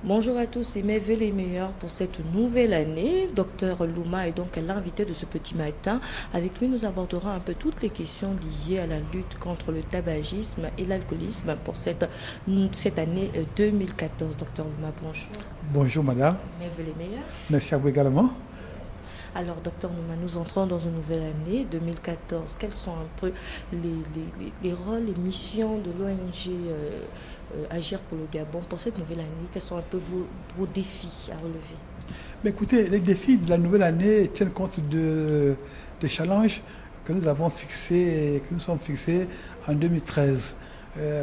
Bonjour à tous et mes vœux les meilleurs pour cette nouvelle année. Docteur Louma est donc l'invité de ce petit matin. Avec lui, nous aborderons un peu toutes les questions liées à la lutte contre le tabagisme et l'alcoolisme pour cette année 2014. Docteur Louma, bonjour. Bonjour madame, Mes vœux les meilleurs. merci à vous également. Alors, docteur Louma, nous entrons dans une nouvelle année 2014. Quels sont un peu les rôles et missions de l'ONG Agir pour le Gabon pour cette nouvelle année? Quels sont un peu vos défis à relever? Mais écoutez, les défis de la nouvelle année tiennent compte des challenges que nous avons fixés, que nous sommes fixés en 2013.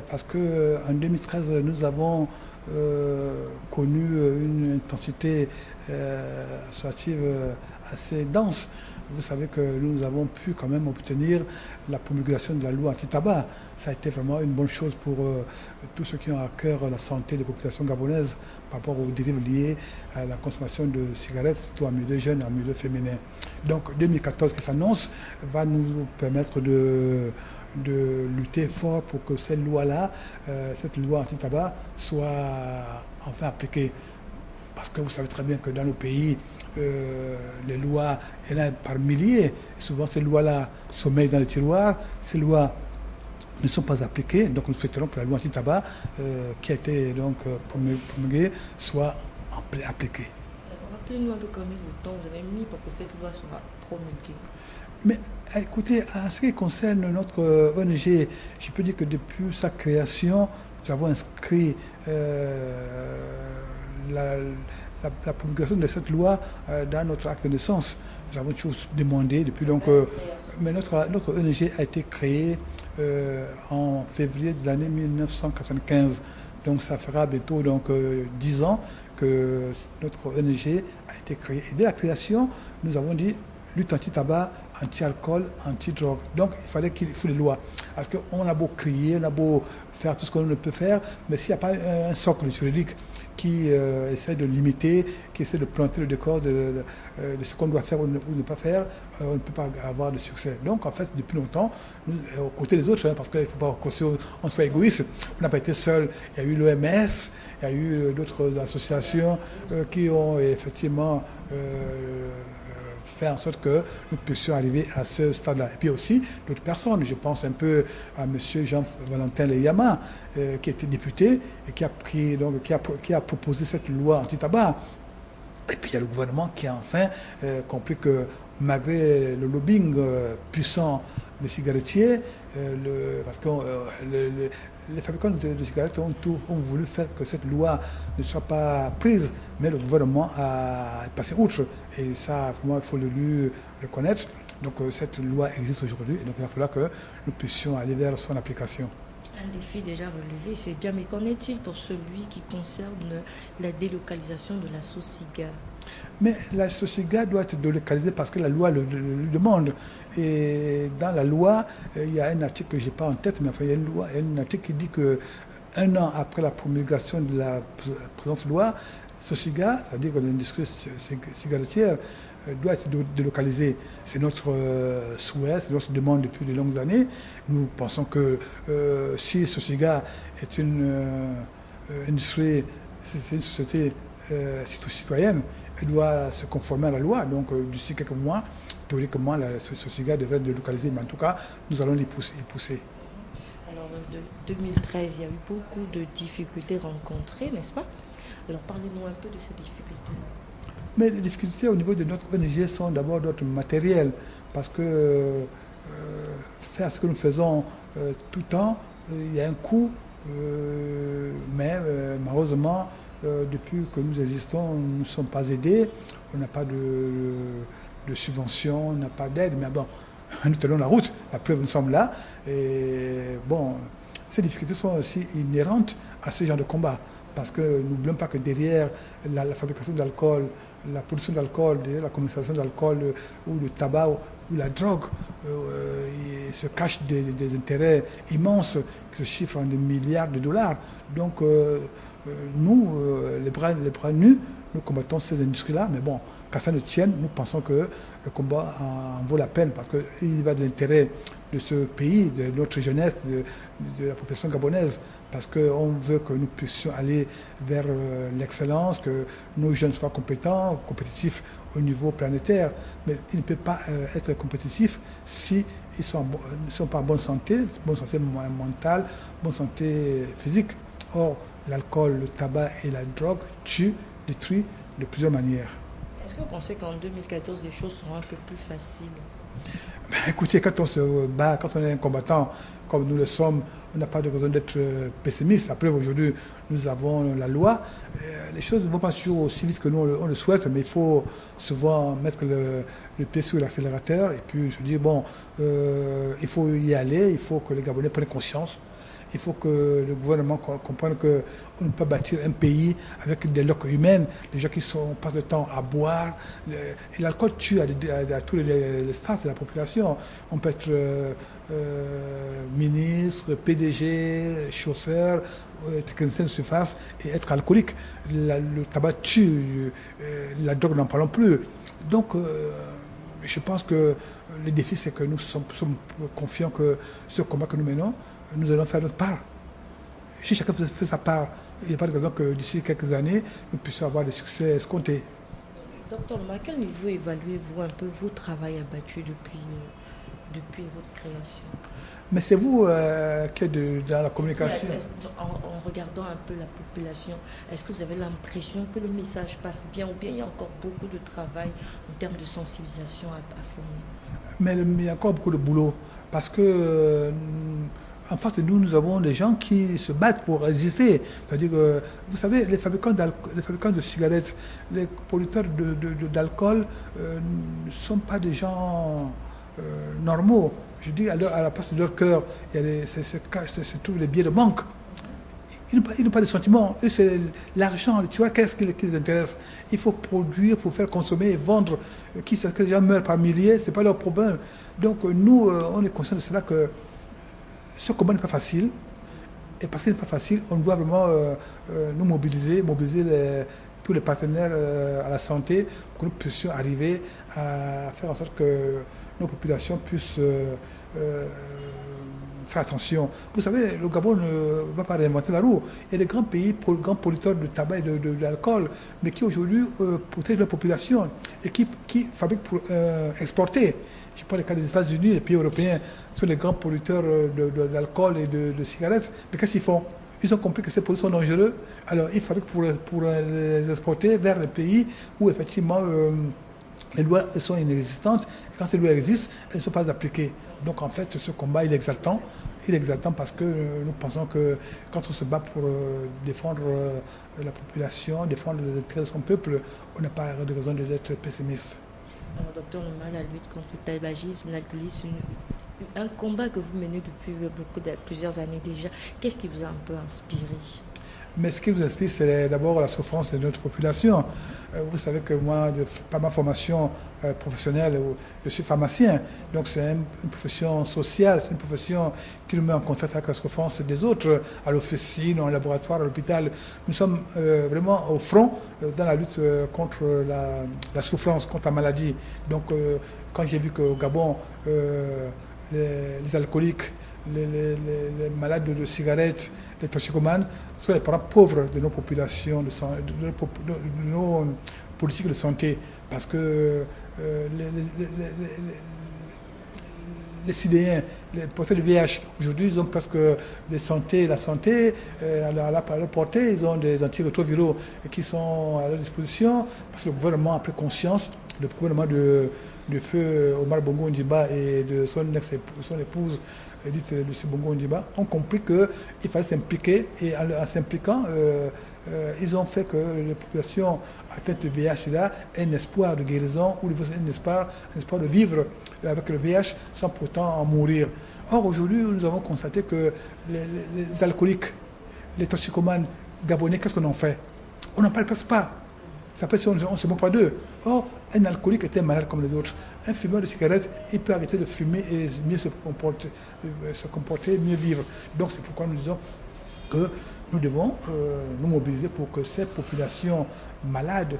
Parce qu'en 2013, nous avons connu une intensité associative assez dense. Vous savez que nous avons pu quand même obtenir la promulgation de la loi anti-tabac. Ça a été vraiment une bonne chose pour tous ceux qui ont à cœur la santé des populations gabonaises par rapport aux dérives liées à la consommation de cigarettes, surtout en milieu jeune et en milieu féminin. Donc 2014 qui s'annonce va nous permettre de lutter fort pour que cette loi-là, cette loi anti-tabac, soit enfin appliquée. Parce que vous savez très bien que dans nos pays, les lois, il y en a par milliers. Et souvent, ces lois-là sommeillent dans les tiroirs. Ces lois ne sont pas appliquées. Donc, nous souhaiterons que la loi anti-tabac, qui a été donc promulguée, soit appliquée. Rappelez-nous un peu combien de temps vous avez mis pour que cette loi soit promulguée. Mais écoutez, en ce qui concerne notre ONG, je peux dire que depuis sa création, nous avons inscrit la promulgation de cette loi dans notre acte de naissance. Nous avons toujours demandé depuis donc. Mais notre ONG a été créée en février de l'année 1995. Donc ça fera bientôt 10 ans que notre ONG a été créée. Et dès la création, nous avons dit lutte anti-tabac, anti-alcool, anti-drogue. Donc il fallait qu'il faut les lois. Parce qu'on a beau crier, on a beau faire tout ce qu'on ne peut faire, mais s'il n'y a pas un socle juridique qui essaie de limiter, qui essaie de planter le décor de ce qu'on doit faire ou ne pas faire, on ne peut pas avoir de succès. Donc en fait, depuis longtemps, nous, aux côtés des autres, parce qu'il ne faut pas qu'on soit égoïste, on n'a pas été seul. Il y a eu l'OMS, il y a eu d'autres associations qui ont effectivement faire en sorte que nous puissions arriver à ce stade-là. Et puis aussi d'autres personnes, je pense un peu à M. Jean-Valentin Leyama, qui était député et qui a proposé cette loi anti-tabac. Et puis il y a le gouvernement qui a enfin compris que malgré le lobbying puissant des cigarettiers, parce que les fabricants de cigarettes ont voulu faire que cette loi ne soit pas prise, mais le gouvernement a passé outre. Et ça, vraiment, il faut le lui reconnaître. Donc cette loi existe aujourd'hui, et donc il va falloir que nous puissions aller vers son application. Un défi déjà relevé, c'est bien, mais qu'en est-il pour celui qui concerne la délocalisation de la SOCIGA? Mais la SOCIGA doit être délocalisée parce que la loi le demande. Et dans la loi, il y a un article que je n'ai pas en tête, mais enfin, il y a un article qui dit qu'un an après la promulgation de la présente loi, SOCIGA, c'est-à-dire l'industrie cigarettière, doit être délocalisée. C'est notre souhait, c'est notre demande depuis de longues années. Nous pensons que si SOCIGA est une industrie, c'est une société citoyenne, elle doit se conformer à la loi. Donc d'ici quelques mois, théoriquement, la SOCIGA devrait être délocalisée. Mais en tout cas, nous allons y pousser. Alors, de 2013, il y a eu beaucoup de difficultés rencontrées, n'est-ce pas? Alors, parlez-nous un peu de ces difficultés. Mais les difficultés au niveau de notre ONG sont d'abord notre matériel, parce que faire ce que nous faisons tout le temps, il y a un coût, mais malheureusement, depuis que nous existons, nous ne sommes pas aidés, on n'a pas de subvention, on n'a pas d'aide, mais bon, nous tenons la route, la preuve, nous sommes là, et bon, ces difficultés sont aussi inhérentes à ce genre de combat. Parce que n'oublions pas que derrière la fabrication d'alcool, la production d'alcool, la commercialisation d'alcool ou le tabac ou la drogue, il se cachent des intérêts immenses qui se chiffrent en des milliards de dollars. Donc nous, les bras nus, nous combattons ces industries-là, mais bon, qu'à ça ne tienne, nous pensons que le combat en vaut la peine parce qu'il va de l'intérêt de ce pays, de notre jeunesse, de la population gabonaise, parce qu'on veut que nous puissions aller vers l'excellence, que nos jeunes soient compétents, compétitifs au niveau planétaire. Mais ils ne peuvent pas être compétitifs si ils ne sont pas en bonne santé mentale, bonne santé physique. Or, l'alcool, le tabac et la drogue tuent, détruisent de plusieurs manières. Est-ce que vous pensez qu'en 2014, les choses seront un peu plus faciles? Ben, écoutez, quand on se bat, quand on est un combattant, comme nous le sommes, on n'a pas de raison d'être pessimiste. Après, aujourd'hui, nous avons la loi. Les choses ne vont pas toujours aussi vite que nous on le souhaite, mais il faut souvent mettre le pied sur l'accélérateur et puis se dire, bon, il faut y aller, il faut que les Gabonais prennent conscience. Il faut que le gouvernement comprenne qu'on ne peut pas bâtir un pays avec des loques humaines, des gens qui passent le temps à boire. Et l'alcool tue à tous les strates de la population. On peut être ministre, PDG, chauffeur, technicien de surface et être alcoolique. Le tabac tue, la drogue n'en parlons plus. Donc, je pense que le défi, c'est que nous sommes confiants que ce combat que nous menons, nous allons faire notre part. Si chacun fait sa part, il n'y a pas de raison que d'ici quelques années, nous puissions avoir des succès escomptés. Docteur Louma, à quel niveau évaluez-vous un peu vos travail abattus depuis votre création? Mais c'est vous qui êtes dans la communication. En regardant un peu la population, est-ce que vous avez l'impression que le message passe bien ou bien il y a encore beaucoup de travail en termes de sensibilisation à fournir? Mais il y a encore beaucoup de boulot parce que en face de nous, nous avons des gens qui se battent pour résister. C'est-à-dire que, vous savez, les fabricants de cigarettes, les producteurs d'alcool ne sont pas des gens normaux. Je dis, à la place de leur cœur, il se trouvent les billets de banque. Ils n'ont pas de sentiments. Eux, c'est l'argent. Tu vois, qu'est-ce qui les intéresse? Il faut produire pour faire consommer et vendre. Que les gens meurent par milliers, ce n'est pas leur problème. Donc, nous, on est conscient de cela que ce combat n'est pas facile. Et parce qu'il n'est pas facile, on doit vraiment nous mobiliser tous les partenaires à la santé pour que nous puissions arriver à faire en sorte que nos populations puissent faire attention. Vous savez, le Gabon ne va pas réinventer la roue. Il y a des grands pays, grands producteurs de tabac et d'alcool, mais qui aujourd'hui protègent leur population et qui fabriquent pour exporter. Je prends le cas des États-Unis, les pays européens sont des grands producteurs d'alcool et de cigarettes. Mais qu'est-ce qu'ils font? Ils ont compris que ces produits sont dangereux. Alors ils fabriquent pour les exporter vers les pays où effectivement les lois sont inexistantes. Et quand ces lois existent, elles ne sont pas appliquées. Donc en fait, ce combat, il est exaltant. Il est exaltant parce que nous pensons que quand on se bat pour défendre la population, défendre les intérêts de son peuple, on n'a pas de raison d'être pessimiste. Alors, docteur Louma, la lutte contre le tabagisme, l'alcoolisme, un combat que vous menez depuis plusieurs années déjà, qu'est-ce qui vous a un peu inspiré? Mais ce qui vous inspire, c'est d'abord la souffrance de notre population. Vous savez que moi, par ma formation professionnelle, je suis pharmacien. Donc c'est une profession sociale, c'est une profession qui nous met en contact avec la souffrance des autres, à l'officine, au laboratoire, à l'hôpital. Nous sommes vraiment au front dans la lutte contre la souffrance, contre la maladie. Donc quand j'ai vu qu'au Gabon, les alcooliques, les malades de cigarettes, les toxicomanes sont les parents pauvres de nos populations, de nos politiques de santé. Parce que les sidéens, les porteurs du VIH, aujourd'hui, ils ont presque la santé, à leur portée, ils ont des antirétroviraux qui sont à leur disposition, parce que le gouvernement a pris conscience, le gouvernement de feu Omar Bongo Ondimba et de son épouse, Edith Lucie Bongo Ondimba, ont compris qu'il fallait s'impliquer, et en s'impliquant, ils ont fait que les populations atteintes de VIH-Sida aient un espoir de guérison ou un espoir de vivre avec le VIH sans pourtant en mourir. Or, aujourd'hui, nous avons constaté que les alcooliques, les toxicomanes gabonais, qu'est-ce qu'on en fait? On n'en parle presque pas. Ça peut être on ne se moque pas d'eux. Or, un alcoolique est un malade comme les autres. Un fumeur de cigarettes, il peut arrêter de fumer et mieux se comporter, mieux vivre. Donc, c'est pourquoi nous disons que Nous devons nous mobiliser pour que ces populations malades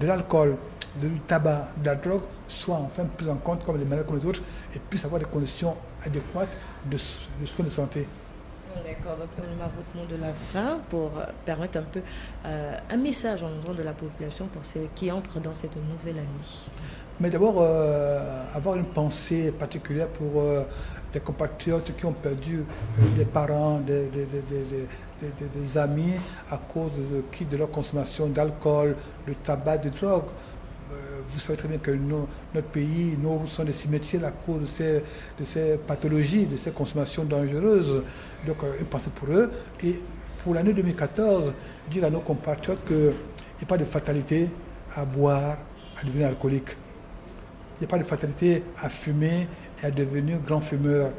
de l'alcool, du tabac, de la drogue soient enfin prises en compte comme les malades comme les autres et puissent avoir des conditions adéquates de soins de santé. D'accord, docteur Luma, votre mot de la fin pour permettre un peu un message en nom de la population pour ceux qui entrent dans cette nouvelle année. Mais d'abord, avoir une pensée particulière pour les compatriotes qui ont perdu des parents, des amis à cause de leur consommation d'alcool, de tabac, de drogue. Vous savez très bien que notre pays, nos routes sont des cimetières à cause de ces pathologies, de ces consommations dangereuses. Donc, une pensée pour eux. Et pour l'année 2014, dire à nos compatriotes qu'il n'y a pas de fatalité à boire, à devenir alcoolique. Il n'y a pas de fatalité à fumer et à devenir grand fumeur,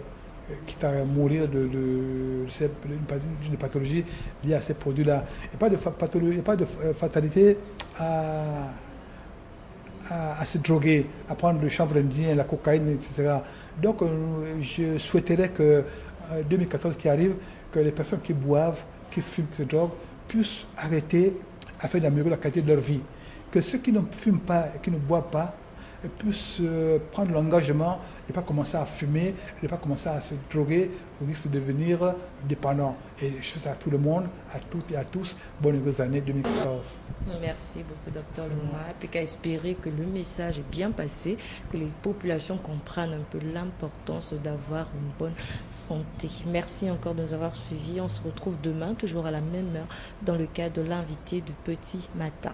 quitte à mourir d'une pathologie liée à ces produits-là. Il n'y a pas de fatalité à se droguer, à prendre le chanvre indien, la cocaïne, etc. Donc je souhaiterais que 2014 qui arrive, que les personnes qui boivent, qui fument, qui se droguent, puissent arrêter afin d'améliorer la qualité de leur vie. Que ceux qui ne fument pas et qui ne boivent pas puissent prendre l'engagement de ne pas commencer à fumer, de ne pas commencer à se droguer au risque de devenir dépendant. Et je souhaite à tout le monde, à toutes et à tous, bonne heureuse année 2014. Merci beaucoup, docteur Luma. Et puis qu'à espérer que le message est bien passé, que les populations comprennent un peu l'importance d'avoir une bonne santé. Merci encore de nous avoir suivis. On se retrouve demain, toujours à la même heure, dans le cadre de l'invité du petit matin.